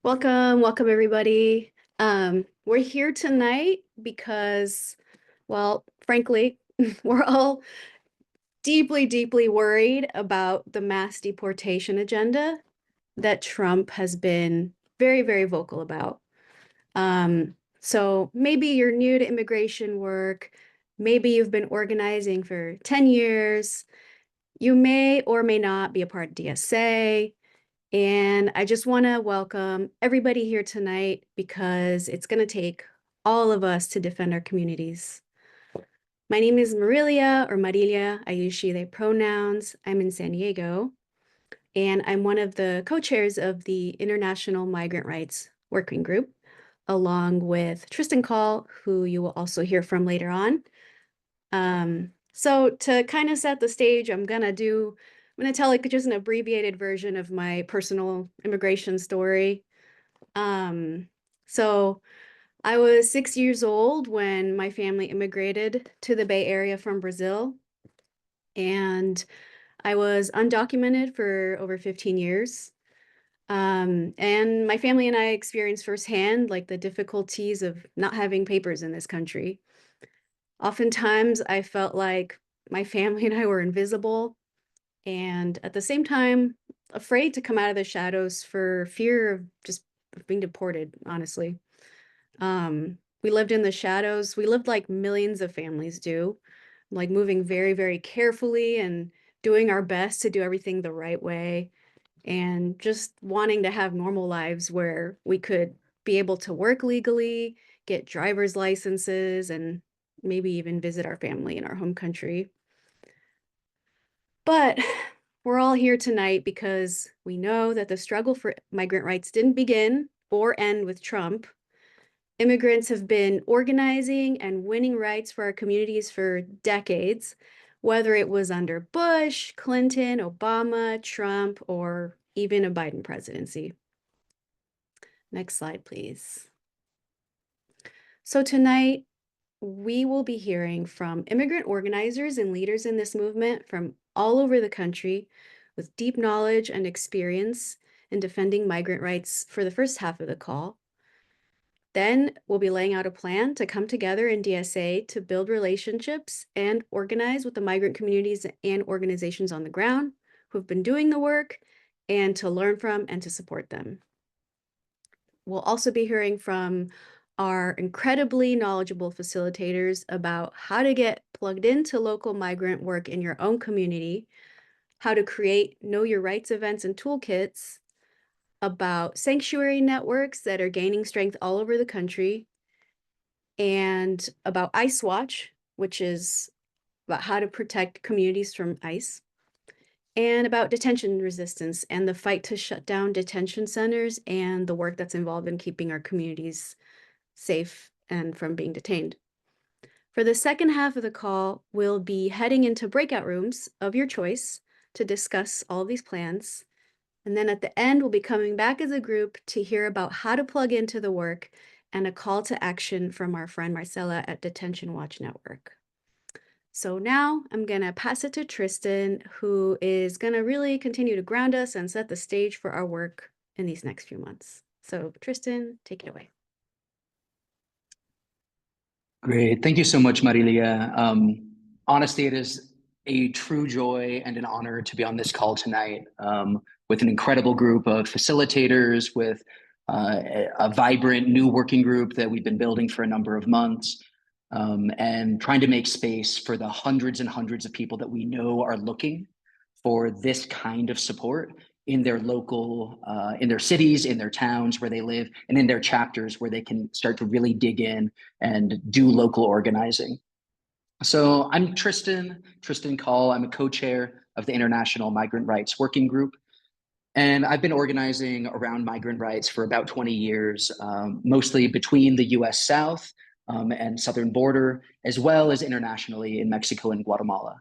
Welcome everybody. We're here tonight because, well, frankly, we're all deeply worried about the mass deportation agenda that Trump has been very vocal about. So maybe you're new to immigration work, maybe you've been organizing for 10 years, you may or may not be a part of DSA. And I just want to welcome everybody here tonight because it's going to take all of us to defend our communities. My name is Marilia or Marilia. I use she, they pronouns. I'm in San Diego, and I'm one of the co-chairs of the International Migrant Rights Working Group, along with Tristan Call, who you will also hear from later on. So to kind of set the stage, I'm gonna tell like just an abbreviated version of my personal immigration story. Um, so I was 6 years old when my family immigrated to the Bay Area from Brazil, and I was undocumented for over 15 years. And my family and I experienced firsthand like the difficulties of not having papers in this country. Oftentimes, I felt like my family and I were invisible, and at the same time, afraid to come out of the shadows for fear of just being deported, honestly. We lived in the shadows. We lived like millions of families do, like moving very carefully and doing our best to do everything the right way, and just wanting to have normal lives where we could be able to work legally, get driver's licenses, and maybe even visit our family in our home country. But we're all here tonight because we know that the struggle for migrant rights didn't begin or end with Trump. Immigrants have been organizing and winning rights for our communities for decades, whether it was under Bush, Clinton, Obama, Trump, or even a Biden presidency. Next slide, please. So tonight, we will be hearing from immigrant organizers and leaders in this movement from all over the country with deep knowledge and experience in defending migrant rights for the first half of the call. Then we'll be laying out a plan to come together in DSA to build relationships and organize with the migrant communities and organizations on the ground who've been doing the work, and to learn from and to support them. We'll also be hearing from our incredibly knowledgeable facilitators about how to get plugged into local migrant work in your own community, how to create Know Your Rights events and toolkits, about sanctuary networks that are gaining strength all over the country, and about ICE Watch, which is about how to protect communities from ICE, and about detention resistance and the fight to shut down detention centers and the work that's involved in keeping our communities safe and from being detained. For the second half of the call, we'll be heading into breakout rooms of your choice to discuss all these plans. And then at the end, we'll be coming back as a group to hear about how to plug into the work and a call to action from our friend Marcella at Detention Watch Network. So now I'm going to pass it to Tristan, who is going to really continue to ground us and set the stage for our work in these next few months. So Tristan, take it away. Great. Thank you so much, Marilia. Honestly, it is a true joy and an honor to be on this call tonight with an incredible group of facilitators, with a vibrant new working group that we've been building for a number of months, and trying to make space for the hundreds and hundreds of people that we know are looking for this kind of support in their local, in their cities, in their towns where they live, and in their chapters where they can start to really dig in and do local organizing. So I'm Tristan Call. I'm a co-chair of the International Migrant Rights Working Group. And I've been organizing around migrant rights for about 20 years, mostly between the US South and southern border, as well as internationally in Mexico and Guatemala.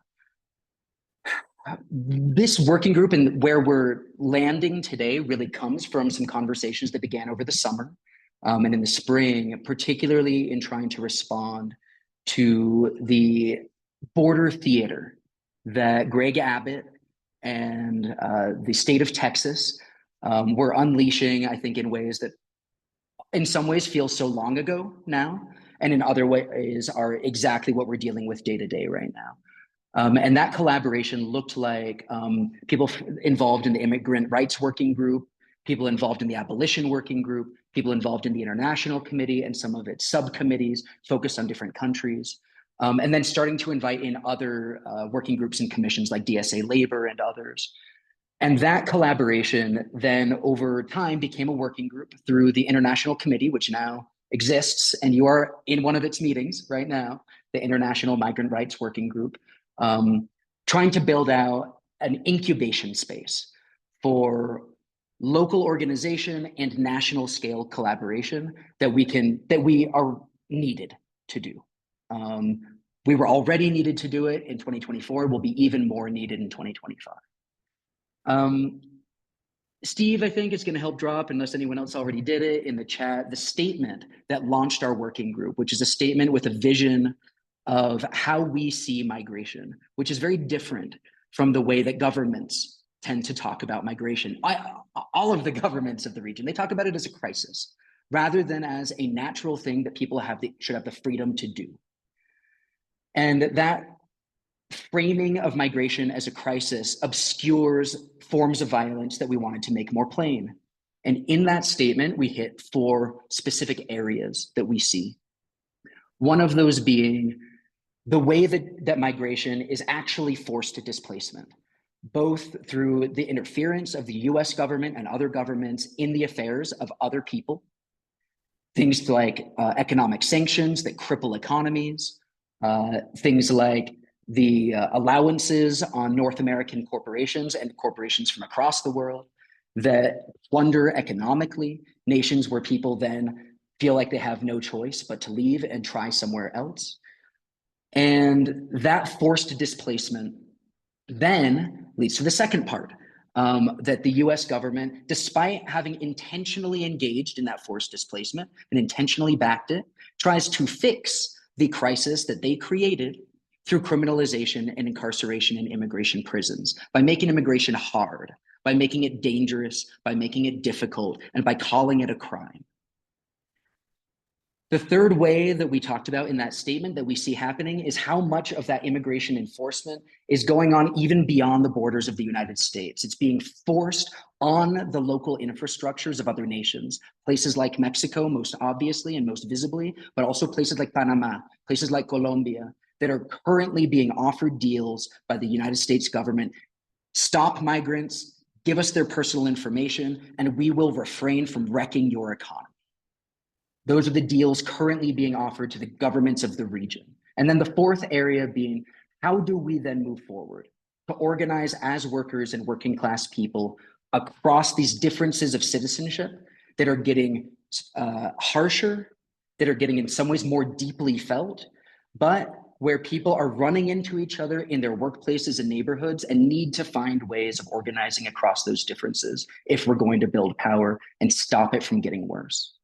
This working group and where we're landing today really comes from some conversations that began over the summer and in the spring, particularly in trying to respond to the border theater that Greg Abbott and the state of Texas We're unleashing, I think, in ways that in some ways feel so long ago now, and in other ways are exactly what we're dealing with day to day right now. And that collaboration looked like people involved in the immigrant rights working group, people involved in the abolition working group, people involved in the international committee and some of its subcommittees focused on different countries. And then starting to invite in other working groups and commissions like DSA Labor and others. And that collaboration then over time became a working group through the International Committee, which now exists, and you are in one of its meetings right now, the International Migrant Rights Working Group, trying to build out an incubation space for local organization and national scale collaboration that we are needed to do. We were already needed to do it in 2024, will be even more needed in 2025. Steve, I think, is going to help drop, unless anyone else already did it in the chat, the statement that launched our working group, which is a statement with a vision of how we see migration, which is very different from the way that governments tend to talk about migration. All of the governments of the region, they talk about it as a crisis rather than as a natural thing that people should have the freedom to do. And that framing of migration as a crisis obscures forms of violence that we wanted to make more plain. And in that statement, we hit 4 specific areas that we see. One of those being the way that migration is actually forced to displacement, both through the interference of the US government and other governments in the affairs of other people, things like economic sanctions that cripple economies, things like the allowances on North American corporations and corporations from across the world that plunder economically nations where people then feel like they have no choice but to leave and try somewhere else. And that forced displacement then leads to the second part, that the US government, despite having intentionally engaged in that forced displacement and intentionally backed it, tries to fix the crisis that they created through criminalization and incarceration in immigration prisons, by making immigration hard, by making it dangerous, by making it difficult, and by calling it a crime. The third way that we talked about in that statement that we see happening is how much of that immigration enforcement is going on even beyond the borders of the United States. It's being forced on the local infrastructures of other nations, places like Mexico, most obviously and most visibly, but also places like Panama, places like Colombia, that are currently being offered deals by the United States government. Stop migrants, give us their personal information, and we will refrain from wrecking your economy. Those are the deals currently being offered to the governments of the region. And then the fourth area being, how do we then move forward to organize as workers and working class people across these differences of citizenship that are getting harsher, that are getting in some ways more deeply felt, but where people are running into each other in their workplaces and neighborhoods and need to find ways of organizing across those differences if we're going to build power and stop it from getting worse.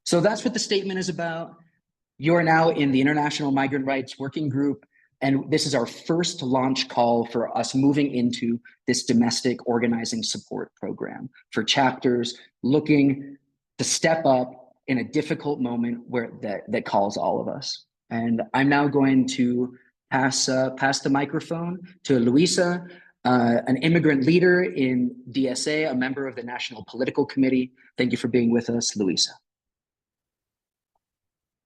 So that's what the statement is about. You're now in the International Migrant Rights Working Group, and this is our first launch call for us moving into this domestic organizing support program for chapters looking to step up in a difficult moment where that calls all of us. And I'm now going to pass the microphone to Luisa, an immigrant leader in DSA, a member of the National Political Committee. Thank you for being with us, Luisa.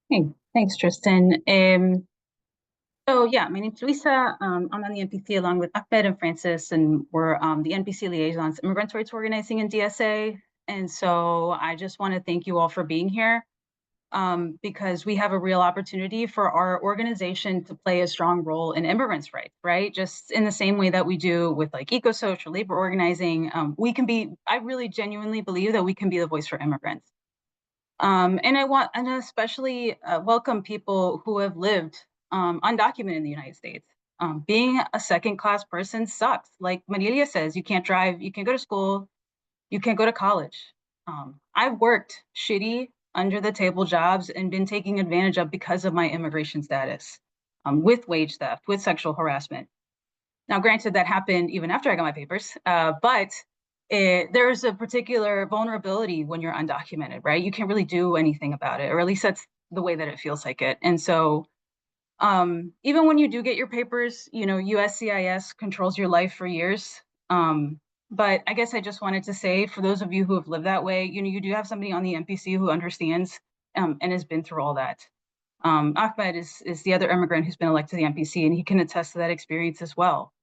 Hey, thanks, Tristan. So yeah, my name's Luisa. I'm on the NPC along with Ahmed and Francis, and we're the NPC liaisons, Immigrant Rights Organizing in DSA. And so I just want to thank you all for being here, because we have a real opportunity for our organization to play a strong role in immigrants' rights, right? Just in the same way that we do with like eco-social labor organizing, I really genuinely believe that we can be the voice for immigrants. And I especially welcome people who have lived undocumented in the United States. Being a second-class person sucks. Like Marilia says, you can't drive, you can't go to school, you can't go to college. I've worked shitty, under-the-table jobs and been taken advantage of because of my immigration status, with wage theft, with sexual harassment. Now, granted, that happened even after I got my papers, but there's a particular vulnerability when you're undocumented, right? You can't really do anything about it, or at least that's the way that it feels like it. And so even when you do get your papers, you know, USCIS controls your life for years. But I guess I just wanted to say, for those of you who have lived that way, you know, you do have somebody on the NPC who understands and has been through all that. Ahmed is the other immigrant who's been elected to the NPC, and he can attest to that experience as well.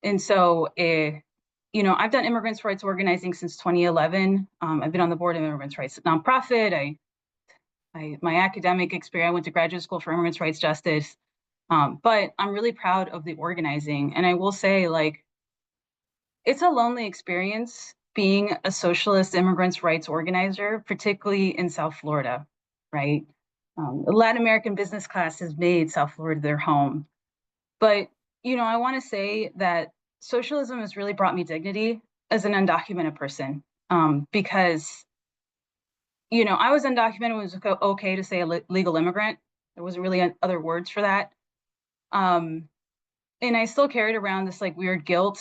And so, you know, I've done immigrants' rights organizing since 2011. I've been on the board of Immigrants' Rights nonprofit. My academic experience, I went to graduate school for immigrants' rights justice. But I'm really proud of the organizing. And I will say, like, it's a lonely experience being a socialist immigrants' rights organizer, particularly in South Florida, right? The Latin American business class has made South Florida their home. But, you know, I want to say that socialism has really brought me dignity as an undocumented person, because, you know, I was undocumented. It was okay to say a legal immigrant. There wasn't really other words for that. And I still carried around this like weird guilt,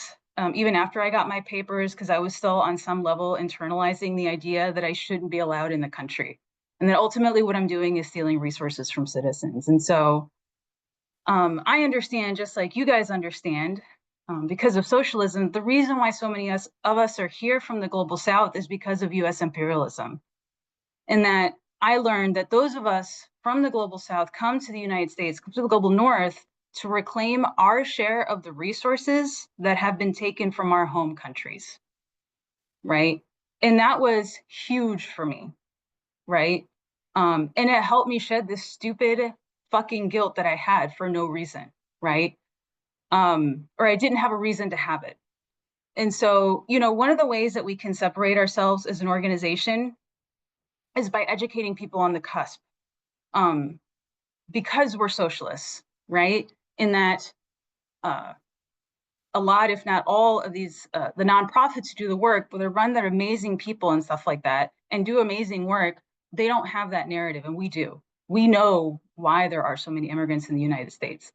even after I got my papers, because I was still on some level internalizing the idea that I shouldn't be allowed in the country. And that ultimately what I'm doing is stealing resources from citizens. And so I understand, just like you guys understand, because of socialism, the reason why so many of us are here from the global South is because of US imperialism. And that I learned that those of us from the global South come to the United States, come to the global North, to reclaim our share of the resources that have been taken from our home countries, right? And that was huge for me, right? And it helped me shed this stupid fucking guilt that I had for no reason, right? Or I didn't have a reason to have it. And so, you know, one of the ways that we can separate ourselves as an organization is by educating people on the cusp, because we're socialists, right? In that a lot, if not all of these, the nonprofits do the work, but they're run by amazing people and stuff like that and do amazing work. They don't have that narrative, and we do. We know why there are so many immigrants in the United States.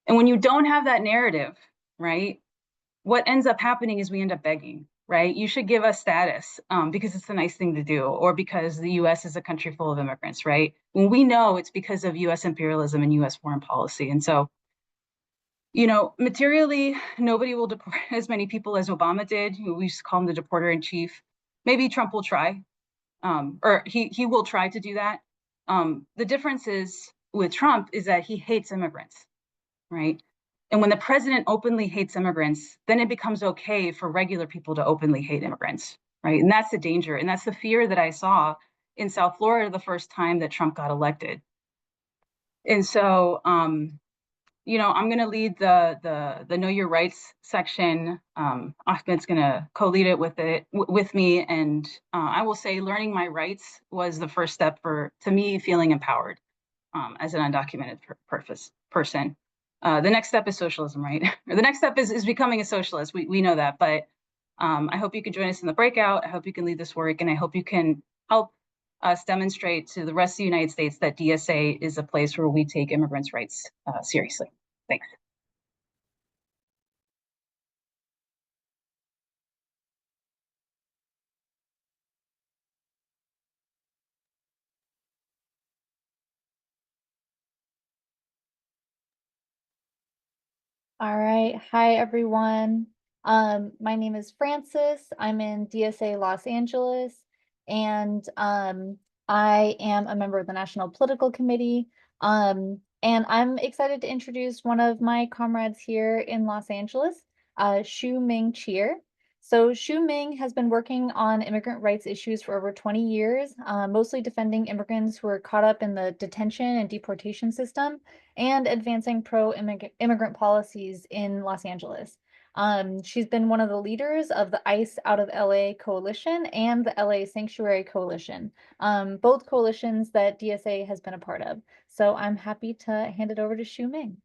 And when you don't have that narrative, right, what ends up happening is we end up begging, right? You should give us status because it's a nice thing to do, or because the US is a country full of immigrants, right? When we know it's because of US imperialism and US foreign policy. And so, you know, materially, nobody will deport as many people as Obama did. We used to call him the deporter in chief. Maybe Trump will try, or he will try to do that. The difference is with Trump is that he hates immigrants, right? And when the president openly hates immigrants, then it becomes okay for regular people to openly hate immigrants, right? And that's the danger. And that's the fear that I saw in South Florida the first time that Trump got elected. And so, you know, I'm going to lead the Know Your Rights section. Ahmed's going to co-lead it with me. And I will say learning my rights was the first step to me feeling empowered as an undocumented person. The next step is socialism, right? Or the next step is becoming a socialist. We know that, but I hope you can join us in the breakout. I hope you can lead this work, and I hope you can help us demonstrate to the rest of the United States that DSA is a place where we take immigrants' rights seriously. Thanks. All right. Hi, everyone. My name is Frances. I'm in DSA Los Angeles, and I am a member of the National Political Committee. And I'm excited to introduce one of my comrades here in Los Angeles, Shu Ming Cheer. So Shu Ming has been working on immigrant rights issues for over 20 years, mostly defending immigrants who are caught up in the detention and deportation system and advancing pro-immigrant policies in Los Angeles. She's been one of the leaders of the ICE Out of LA Coalition and the LA Sanctuary Coalition, both coalitions that DSA has been a part of. So I'm happy to hand it over to Shu Ming.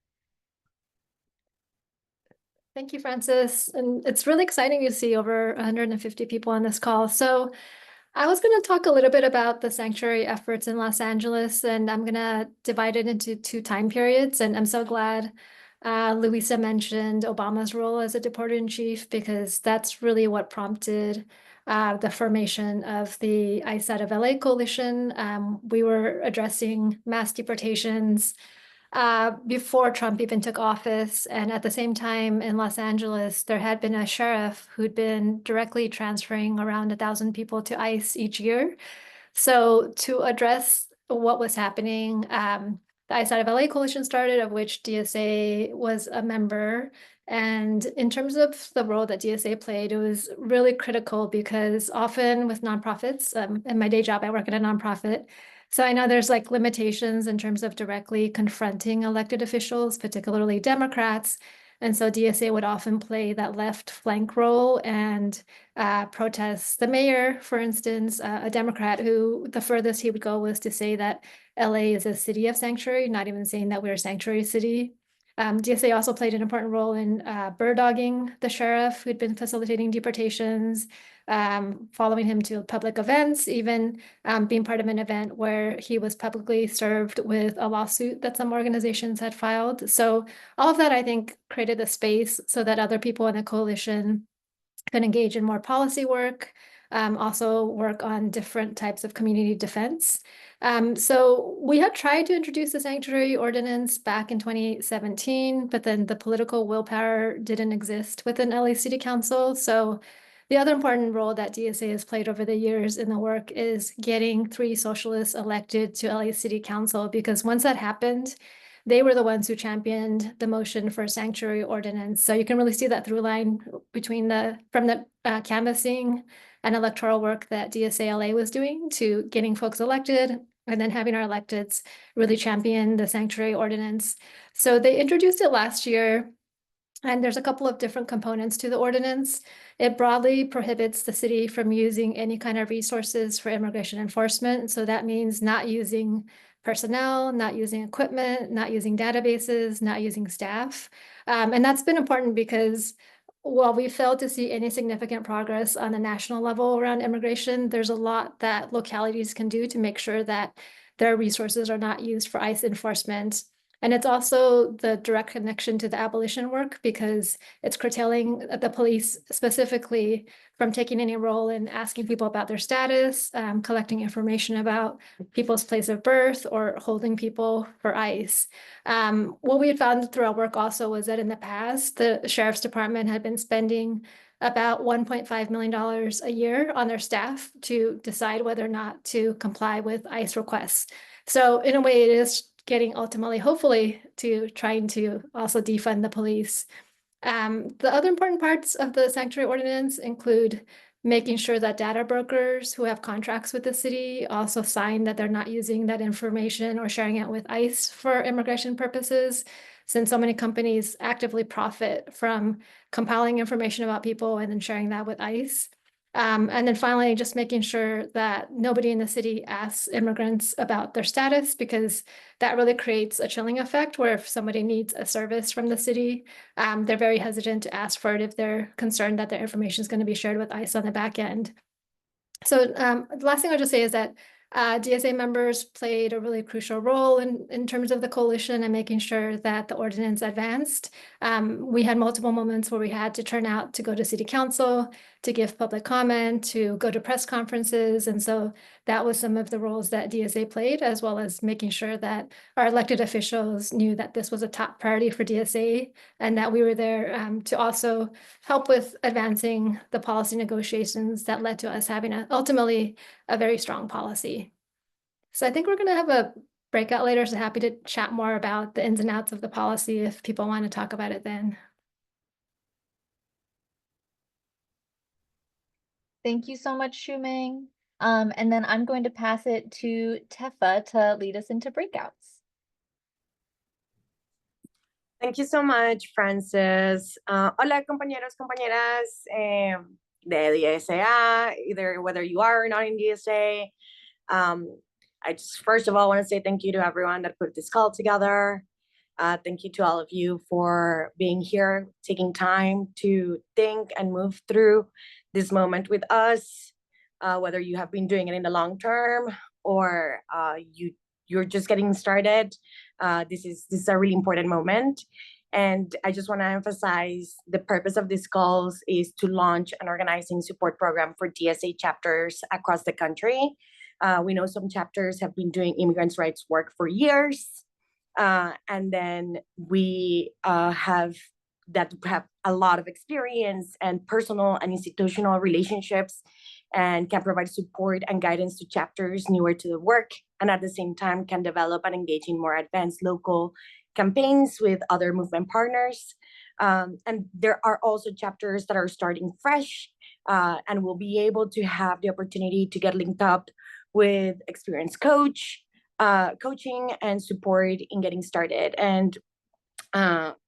Thank you, Frances. And it's really exciting to see over 150 people on this call. So I was going to talk a little bit about the sanctuary efforts in Los Angeles, and I'm going to divide it into two time periods. And I'm so glad Louisa mentioned Obama's role as a deporter-in-chief because that's really what prompted the formation of the ICE out of LA coalition. We were addressing mass deportations before Trump even took office. And at the same time in Los Angeles, there had been a sheriff who'd been directly transferring around 1,000 people to ICE each year. So to address what was happening, the ICE out of LA coalition started, of which DSA was a member. And in terms of the role that DSA played, it was really critical because often with nonprofits, in my day job, I work at a nonprofit. So I know there's like limitations in terms of directly confronting elected officials, particularly Democrats. And so DSA would often play that left flank role and protest the mayor, for instance, a Democrat who the furthest he would go was to say that LA is a city of sanctuary, not even saying that we're a sanctuary city. DSA also played an important role in bird-dogging the sheriff who'd been facilitating deportations, following him to public events, even being part of an event where he was publicly served with a lawsuit that some organizations had filed. So all of that, I think, created the space so that other people in the coalition could engage in more policy work, also work on different types of community defense. So we had tried to introduce the sanctuary ordinance back in 2017, but then the political willpower didn't exist within LA City Council. So the other important role that DSA has played over the years in the work is getting 3 socialists elected to LA City Council, because once that happened, they were the ones who championed the motion for a sanctuary ordinance. So you can really see that through line between from the canvassing and electoral work that DSA LA was doing to getting folks elected, and then having our electeds really champion the sanctuary ordinance. So they introduced it last year. And there's a couple of different components to the ordinance. It broadly prohibits the city from using any kind of resources for immigration enforcement. So that means not using personnel, not using equipment, not using databases, not using staff. And that's been important because while we failed to see any significant progress on the national level around immigration, there's a lot that localities can do to make sure that their resources are not used for ICE enforcement. And it's also the direct connection to the abolition work because it's curtailing the police specifically from taking any role in asking people about their status, collecting information about people's place of birth, or holding people for ICE. What we had found through our work also was that in the past, the sheriff's department had been spending about $1.5 million a year on their staff to decide whether or not to comply with ICE requests. So in a way, it is getting ultimately, hopefully, to trying to also defund the police. The other important parts of the sanctuary ordinance include making sure that data brokers who have contracts with the city also sign that they're not using that information or sharing it with ICE for immigration purposes, since so many companies actively profit from compiling information about people and then sharing that with ICE. And then finally, just making sure that nobody in the city asks immigrants about their status, because that really creates a chilling effect where if somebody needs a service from the city, they're very hesitant to ask for it if they're concerned that their information is going to be shared with ICE on the back end. So the last thing I'll just say is that DSA members played a really crucial role in terms of the coalition and making sure that the ordinance advanced. We had multiple moments where we had to turn out to go to city council, to give public comment, to go to press conferences. And so that was some of the roles that DSA played, as well as making sure that our elected officials knew that this was a top priority for DSA and that we were there to also help with advancing the policy negotiations that led to us having ultimately a very strong policy. So I think we're going to have a breakout later, so happy to chat more about the ins and outs of the policy if people want to talk about it then. Thank you so much, Shuming. And then I'm going to pass it to Tefa to lead us into breakouts. Thank you so much, Francis. Hola, compañeros, compañeras de DSA, whether you are or not in DSA. I just first of all want to say thank you to everyone that put this call together. Thank you to all of you for being here, taking time to think and move through this moment with us, whether you have been doing it in the long term or you're just getting started. This is a really important moment. And I just want to emphasize the purpose of these calls is to launch an organizing support program for DSA chapters across the country. We know some chapters have been doing immigrants' rights work for years. And then we have a lot of experience and personal and institutional relationships and can provide support and guidance to chapters newer to the work, and at the same time can develop and engage in more advanced local campaigns with other movement partners. And there are also chapters that are starting fresh and will be able to have the opportunity to get linked up with experienced coaching and support in getting started. And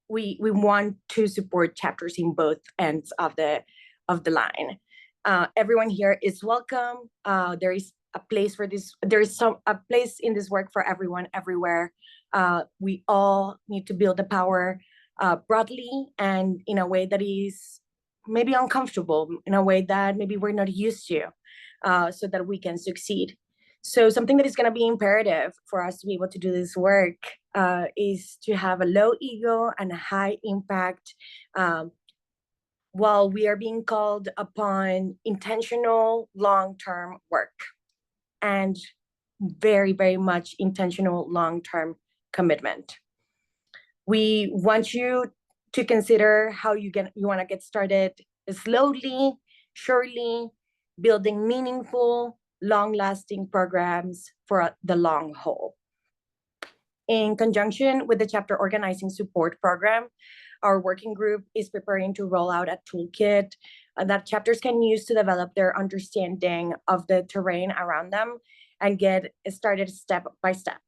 we want to support chapters in both ends of the line. Everyone here is welcome. There is a place for this. There is a place in this work for everyone, everywhere. We all need to build the power broadly and in a way that is maybe uncomfortable, in a way that maybe we're not used to, so that we can succeed. So something that is going to be imperative for us to be able to do this work is to have a low ego and a high impact, while we are being called upon intentional long-term work and very, very much intentional long-term commitment. We want you to consider how you want to get started slowly, surely, building meaningful, long-lasting programs for the long haul. In conjunction with the chapter organizing support program, our working group is preparing to roll out a toolkit that chapters can use to develop their understanding of the terrain around them and get started step by step.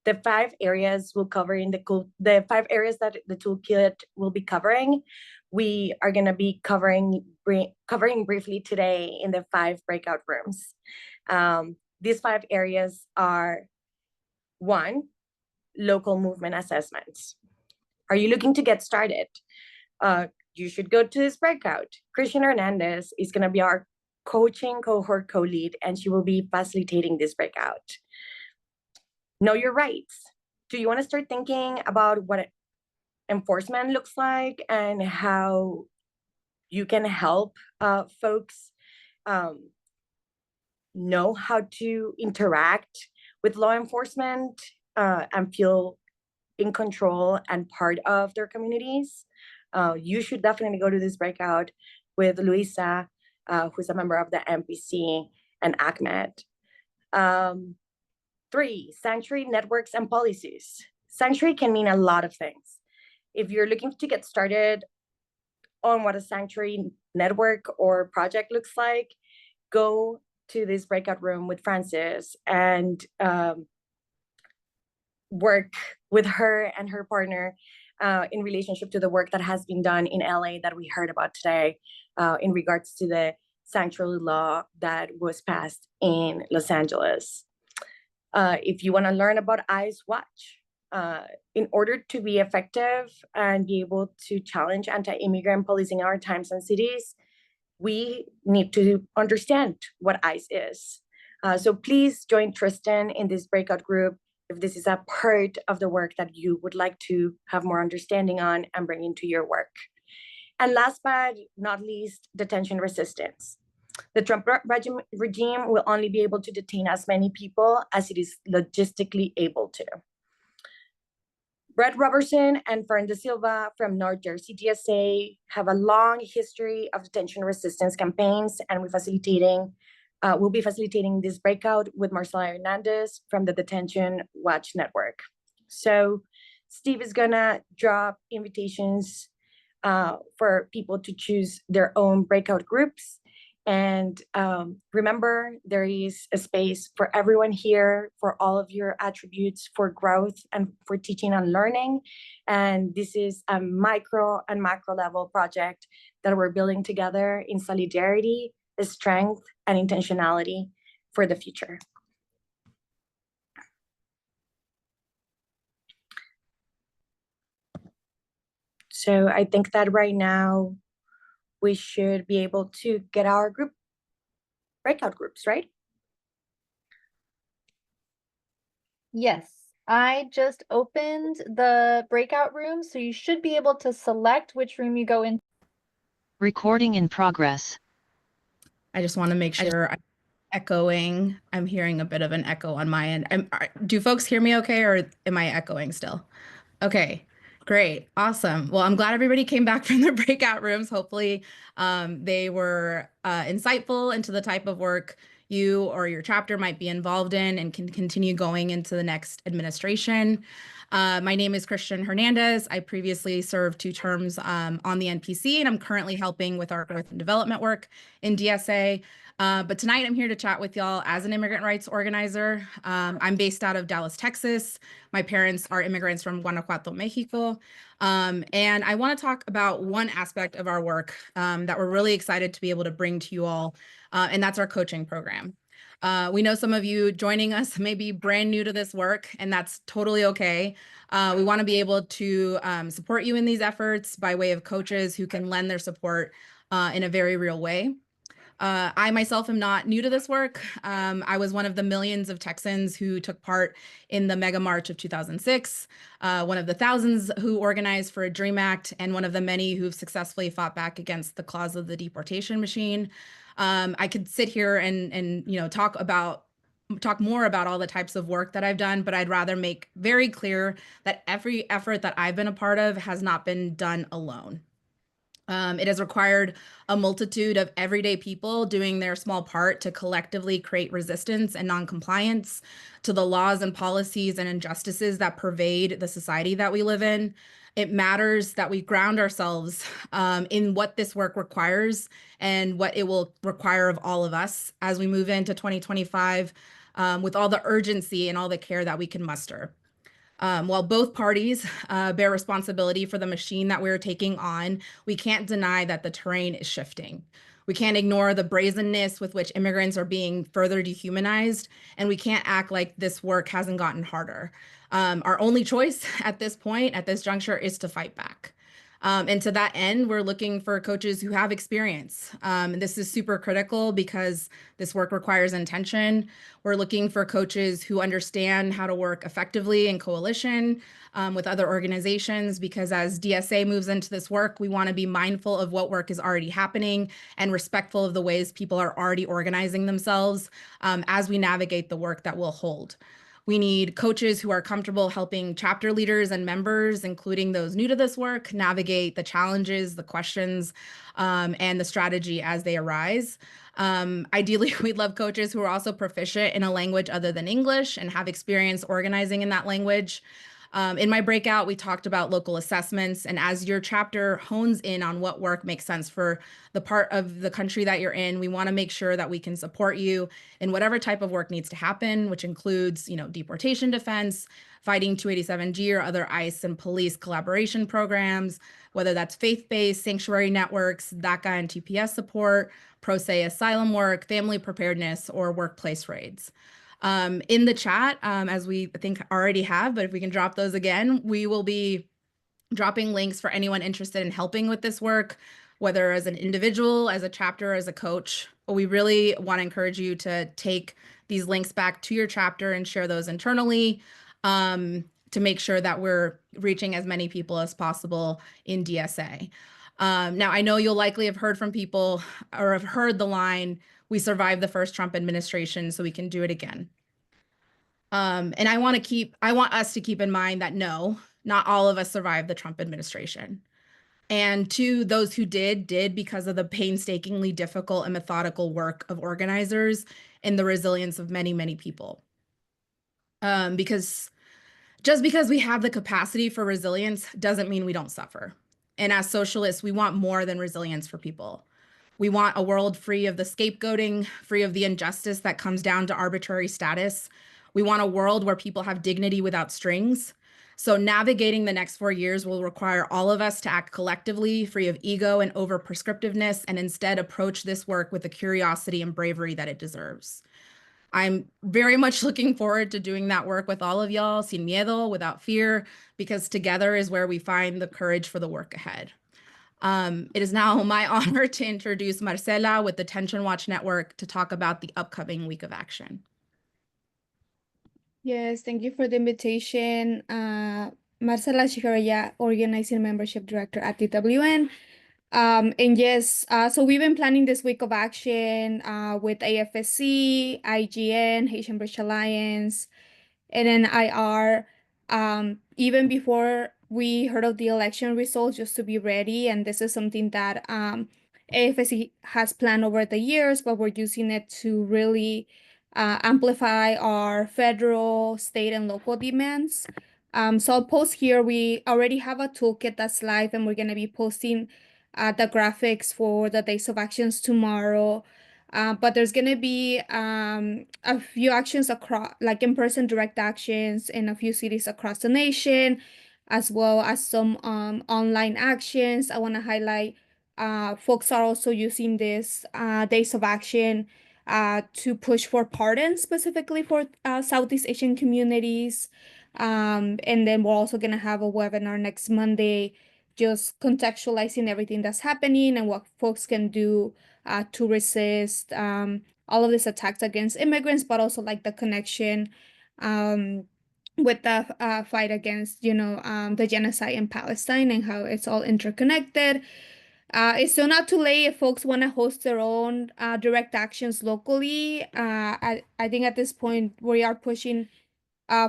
The 5 areas we'll cover in the 5 areas that the toolkit will be covering, we are going to be covering briefly today in the 5 breakout rooms. These 5 areas are: 1, local movement assessments. Are you looking to get started? You should go to this breakout. Christian Hernandez is going to be our coaching cohort co-lead, and she will be facilitating this breakout. Know your rights. Do you want to start thinking about what enforcement looks like and how you can help folks know how to interact with law enforcement and feel in control and part of their communities? You should definitely go to this breakout with Luisa, who's a member of the MPC, and Ahmed. 3, sanctuary networks and policies. Sanctuary can mean a lot of things. If you're looking to get started on what a sanctuary network or project looks like, go to this breakout room with Frances and work with her and her partner in relationship to the work that has been done in LA that we heard about today in regards to the sanctuary law that was passed in Los Angeles. If you want to learn about ICE Watch, in order to be effective and be able to challenge anti-immigrant policing in our times and cities, we need to understand what ICE is. So please join Tristan in this breakout group if this is a part of the work that you would like to have more understanding on and bring into your work. And last but not least, detention resistance. The Trump regime will only be able to detain as many people as it is logistically able to. Brett Robertson and Fern De Silva from North Jersey DSA have a long history of detention resistance campaigns, and we'll be facilitating this breakout with Marcela Hernandez from the Detention Watch Network. So Steve is gonna drop invitations for people to choose their own breakout groups. And remember, there is a space for everyone here, for all of your attributes, for growth and for teaching and learning. And this is a micro and macro level project that we're building together in solidarity, strength, and intentionality for the future. So I think that right now, we should be able to get our breakout groups, right? Yes. I just opened the breakout room, so you should be able to select which room you go in. Recording in progress. I just want to make sure I'm echoing. I'm hearing a bit of an echo on my end. Do folks hear me okay, or am I echoing still? Okay, great, awesome. Well, I'm glad everybody came back from their breakout rooms. Hopefully, they were insightful into the type of work you or your chapter might be involved in and can continue going into the next administration. My name is Christian Hernandez. I previously served 2 terms on the NPC, and I'm currently helping with our growth and development work in DSA. But tonight I'm here to chat with y'all as an immigrant rights organizer. I'm based out of Dallas, Texas. My parents are immigrants from Guanajuato, Mexico. And I want to talk about one aspect of our work that we're really excited to be able to bring to you all, and that's our coaching program. We know some of you joining us may be brand new to this work, and that's totally okay. We want to be able to support you in these efforts by way of coaches who can lend their support in a very real way. I myself am not new to this work. I was one of the millions of Texans who took part in the Mega March of 2006, one of the thousands who organized for a DREAM Act, and one of the many who've successfully fought back against the clause of the deportation machine. I could sit here and talk more about all the types of work that I've done, but I'd rather make very clear that every effort that I've been a part of has not been done alone. It has required a multitude of everyday people doing their small part to collectively create resistance and noncompliance to the laws and policies and injustices that pervade the society that we live in. It matters that we ground ourselves in what this work requires and what it will require of all of us as we move into 2025 with all the urgency and all the care that we can muster. While both parties bear responsibility for the machine that we're taking on, we can't deny that the terrain is shifting. We can't ignore the brazenness with which immigrants are being further dehumanized, and we can't act like this work hasn't gotten harder. Our only choice at this point, at this juncture, is to fight back. And to that end, we're looking for coaches who have experience. This is super critical because this work requires intention. We're looking for coaches who understand how to work effectively in coalition with other organizations, because as DSA moves into this work, we want to be mindful of what work is already happening and respectful of the ways people are already organizing themselves as we navigate the work that will hold. We need coaches who are comfortable helping chapter leaders and members, including those new to this work, navigate the challenges, the questions, and the strategy as they arise. Ideally, we'd love coaches who are also proficient in a language other than English and have experience organizing in that language. In my breakout, we talked about local assessments, and as your chapter hones in on what work makes sense for the part of the country that you're in, we want to make sure that we can support you in whatever type of work needs to happen, which includes, deportation defense, fighting 287G or other ICE and police collaboration programs, whether that's faith-based sanctuary networks, DACA and TPS support, pro se asylum work, family preparedness, or workplace raids. In the chat, as we I think already have, but if we can drop those again, we will be dropping links for anyone interested in helping with this work, whether as an individual, as a chapter, as a coach. We really want to encourage you to take these links back to your chapter and share those internally to make sure that we're reaching as many people as possible in DSA. Now, I know you'll likely have heard from people or have heard the line, "We survived the first Trump administration, so we can do it again." And I want us to keep in mind that no, not all of us survived the Trump administration. And to those who did because of the painstakingly difficult and methodical work of organizers and the resilience of many, many people. Because just because we have the capacity for resilience doesn't mean we don't suffer. And as socialists, we want more than resilience for people. We want a world free of the scapegoating, free of the injustice that comes down to arbitrary status. We want a world where people have dignity without strings. So navigating the next 4 years will require all of us to act collectively, free of ego and over prescriptiveness, and instead approach this work with the curiosity and bravery that it deserves. I'm very much looking forward to doing that work with all of y'all, sin miedo, without fear, because together is where we find the courage for the work ahead. It is now my honor to introduce Marcela with the Detention Watch Network to talk about the upcoming week of action. Yes, thank you for the invitation. Marcela Shigaraya, Organizing Membership Director at DWN. And yes, so we've been planning this week of action with AFSC, IGN, Haitian Bridge Alliance, NNIR, even before we heard of the election results, just to be ready. And this is something that AFSC has planned over the years, but we're using it to really amplify our federal, state, and local demands. So I'll post here. We already have a toolkit that's live, and we're going to be posting the graphics for the days of actions tomorrow. But there's going to be a few actions across, like in-person direct actions in a few cities across the nation, as well as some online actions. I want to highlight folks are also using this days of action to push for pardons specifically for Southeast Asian communities. And then we're also going to have a webinar next Monday, just contextualizing everything that's happening and what folks can do to resist all of these attacks against immigrants, but also like the connection with the fight against, the genocide in Palestine and how it's all interconnected. It's still not too late if folks want to host their own direct actions locally. I think at this point we are pushing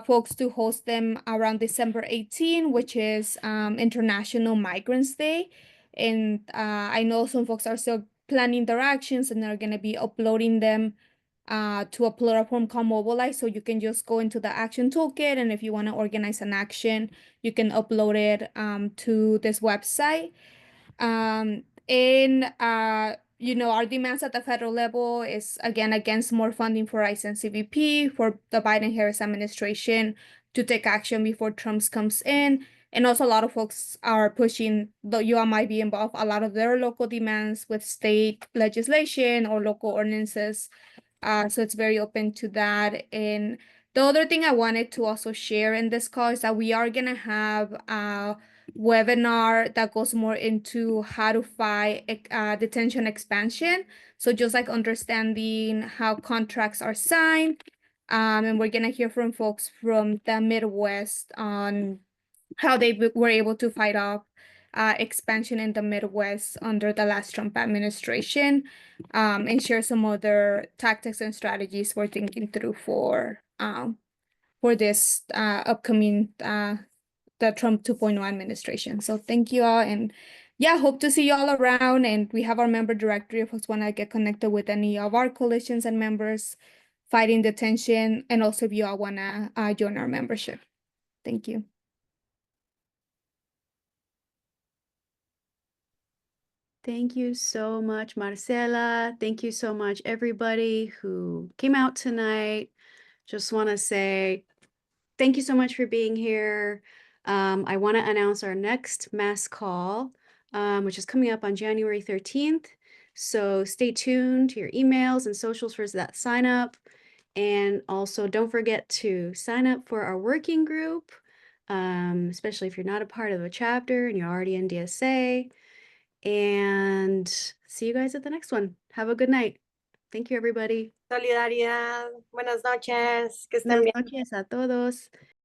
folks to host them around December 18, which is International Migrants Day. And I know some folks are still planning their actions and they're going to be uploading them to a platform called Mobilize. So you can just go into the action toolkit, and if you want to organize an action, you can upload it to this website. Our demands at the federal level is again against more funding for ICE and CBP for the Biden-Harris administration to take action before Trump comes in. And also a lot of folks are pushing the UMI be involved a lot of their local demands with state legislation or local ordinances. So it's very open to that. And the other thing I wanted to also share in this call is that we are gonna have a webinar that goes more into how to fight detention expansion. So just like understanding how contracts are signed. And we're gonna hear from folks from the Midwest on how they were able to fight off expansion in the Midwest under the last Trump administration, and share some other tactics and strategies we're thinking through for this upcoming the Trump 2.0 administration. So thank you all, and yeah, hope to see you all around. And we have our member directory if folks want to get connected with any of our coalitions and members fighting detention, and also if you all want to join our membership. Thank you. Thank you so much, Marcela. Thank you so much, everybody who came out tonight. Just want to say thank you so much for being here. I want to announce our next mass call, which is coming up on January 13th. So stay tuned to your emails and socials for that sign up. And also don't forget to sign up for our working group, especially if you're not a part of a chapter and you're already in DSA. And see you guys at the next one. Have a good night. Thank you, everybody. Solidaridad. Buenas noches. Que estén Buenas bien. noches a todos.